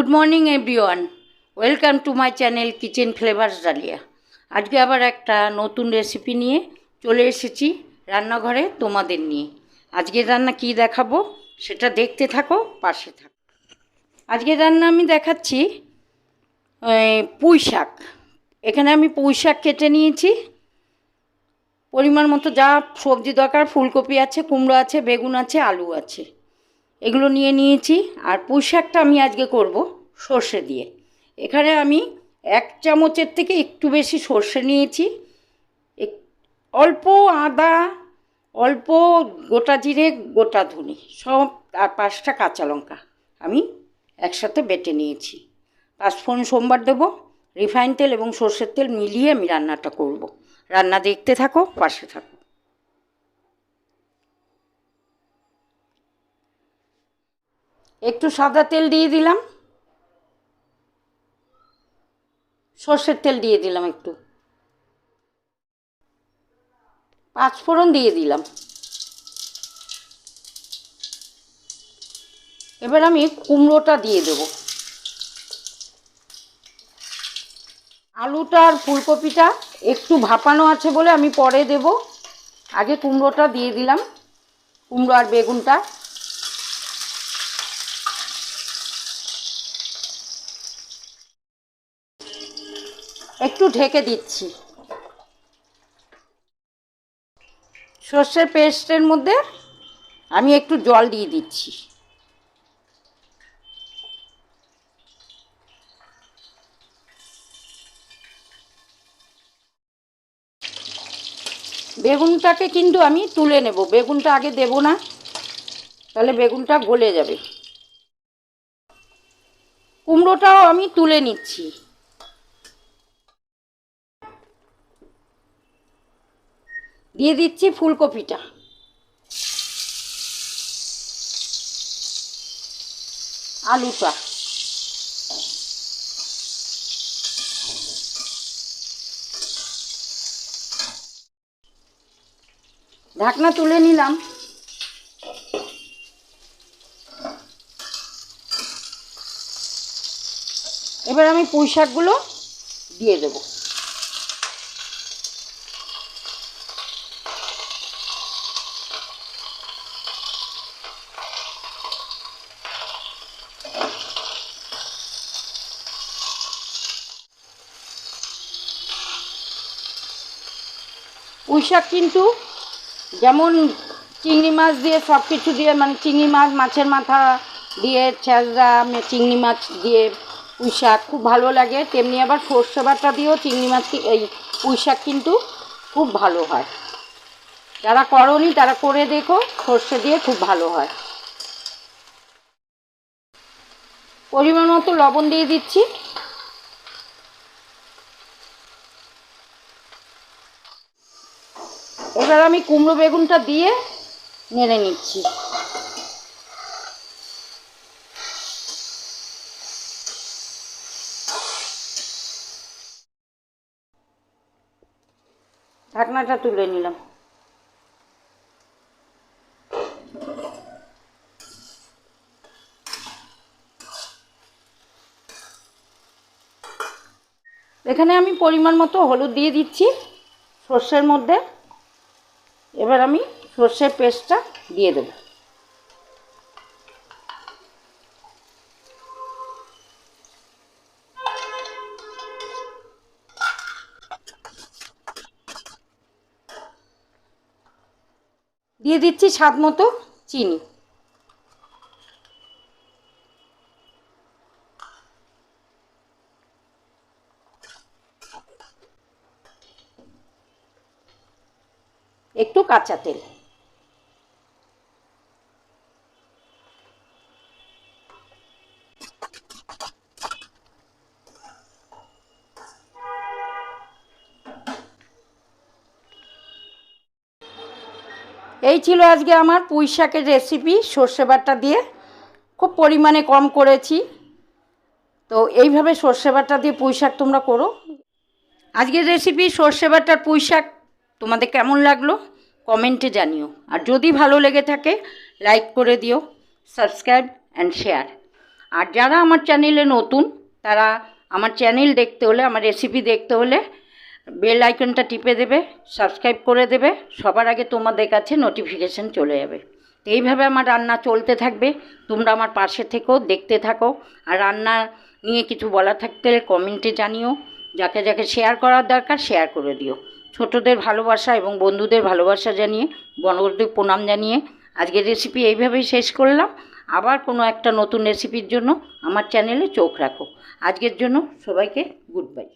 Good morning everyone, welcome to my channel kitchen flavours dahlia. আজকে আবার একটা নতুন রেসিপি নিয়ে চলে এসেছি রান্নাঘরে তোমাদের নিয়ে। আজকের রান্না কি দেখাবো সেটা দেখতে থাকো, পাশে থাকো। আজকের রান্না আমি দেখাচ্ছি পুঁই শাক। এখানে আমি পুঁই শাক কেটে নিয়েছি, পরিমাণ মতো যা সবজি দরকার, ফুলকপি আছে, কুমড়ো আছে, বেগুন আছে, আলু আছে, এগুলো নিয়ে নিয়েছি। আর পুঁই শাকটা আমি আজকে করব সর্ষে দিয়ে। এখানে আমি 1 চামচের থেকে একটু বেশি সর্ষে নিয়েছি, অল্প আদা, অল্প গোটা জিরে, গোটা ধনে সব, আর 5টা কাঁচা লঙ্কা আমি একসাথে বেটে নিয়েছি। 5 ফোড়ন সোমবার দেবো। রিফাইন তেল এবং সর্ষের তেল মিলিয়ে আমি রান্নাটা করব। রান্না দেখতে থাকো, পাশে থাকো। একটু সাদা তেল দিয়ে দিলাম, সর্ষের তেল দিয়ে দিলাম, একটু 5 ফোড়ন দিয়ে দিলাম। এবার আমি কুমড়োটা দিয়ে দেব। আলুটা আর ফুলকপিটা একটু ভাপানো আছে বলে আমি পরে দেব, আগে কুমড়োটা দিয়ে দিলাম, কুমড়ো আর বেগুনটা। একটু ঢেকে দিচ্ছি। সর্ষের পেস্টের মধ্যে আমি একটু জল দিয়ে দিচ্ছি। বেগুনটাকে কিন্তু আমি তুলে নেব, বেগুনটা আগে দেব না, তাহলে বেগুনটা গলে যাবে। কুমড়োটাও আমি তুলে নিচ্ছি। দিয়ে দিচ্ছি ফুলকপিটা, আলুটা, ঢাকনা তুলে নিলাম। এবার আমি পুঁই শাকগুলো দিয়ে দেব। পুঁই শাক কিন্তু যেমন চিংড়ি মাছ দিয়ে সব কিছু দিয়ে, মানে চিংড়ি মাছ, মাছের মাথা দিয়ে ছেঁচড়া, চিংড়ি মাছ দিয়ে পুঁই শাক খুব ভালো লাগে, তেমনি আবার সর্ষে বাটা দিয়েও চিংড়ি মাছ, এই পুঁই শাক কিন্তু খুব ভালো হয়। যারা করোনি তারা করে দেখো, সর্ষে দিয়ে খুব ভালো হয়। পরিমাণ মতো লবণ দিয়ে দিচ্ছি। এবার আমি কুমড়ো বেগুনটা দিয়ে নেড়ে নিচ্ছি। ঢাকনাটা তুলে নিলাম। এখানে আমি পরিমাণ মতো হলুদ দিয়ে দিচ্ছি সর্ষের মধ্যে। এবার আমি সর্ষের পেস্টটা দিয়ে দেব। দিয়ে দিচ্ছি স্বাদ মতো চিনি। একটু কাঁচা তেল। এই ছিল আজকে আমার পুঁই শাকের রেসিপি, সর্ষে বাটা দিয়ে। খুব পরিমাণে কম করেছি, তো এইভাবে সর্ষে বাটা দিয়ে পুঁই শাক তোমরা করো। আজকের রেসিপি সর্ষে বাটার পুঁই শাক তোমাদের কেমন লাগলো কমেন্টে জানিও। আর যদি ভালো লেগে থাকে লাইক করে দিও, সাবস্ক্রাইব অ্যান্ড শেয়ার। আর যারা আমার চ্যানেলে নতুন তারা আমার চ্যানেল দেখতে হলে, আমার রেসিপি দেখতে হলে বেল আইকনটা টিপে দেবে, সাবস্ক্রাইব করে দেবে, সবার আগে তোমাদের কাছে নোটিফিকেশান চলে যাবে। তো এইভাবে আমার রান্না চলতে থাকবে, তোমরা আমার পাশে থেকো, দেখতে থাকো। আর রান্না নিয়ে কিছু বলা থাকতে কমেন্টে জানিও, যাকে যাকে শেয়ার করার দরকার শেয়ার করে দিও। ছোটদের ভালোবাসা এবং বন্ধুদের ভালোবাসা জানিয়ে, বড়দের প্রণাম জানিয়ে আজকের রেসিপি এইভাবেই শেষ করলাম। আবার কোনো একটা নতুন রেসিপির জন্য আমার চ্যানেলে চোখ রাখো। আজকের জন্য সবাইকে গুড বাই।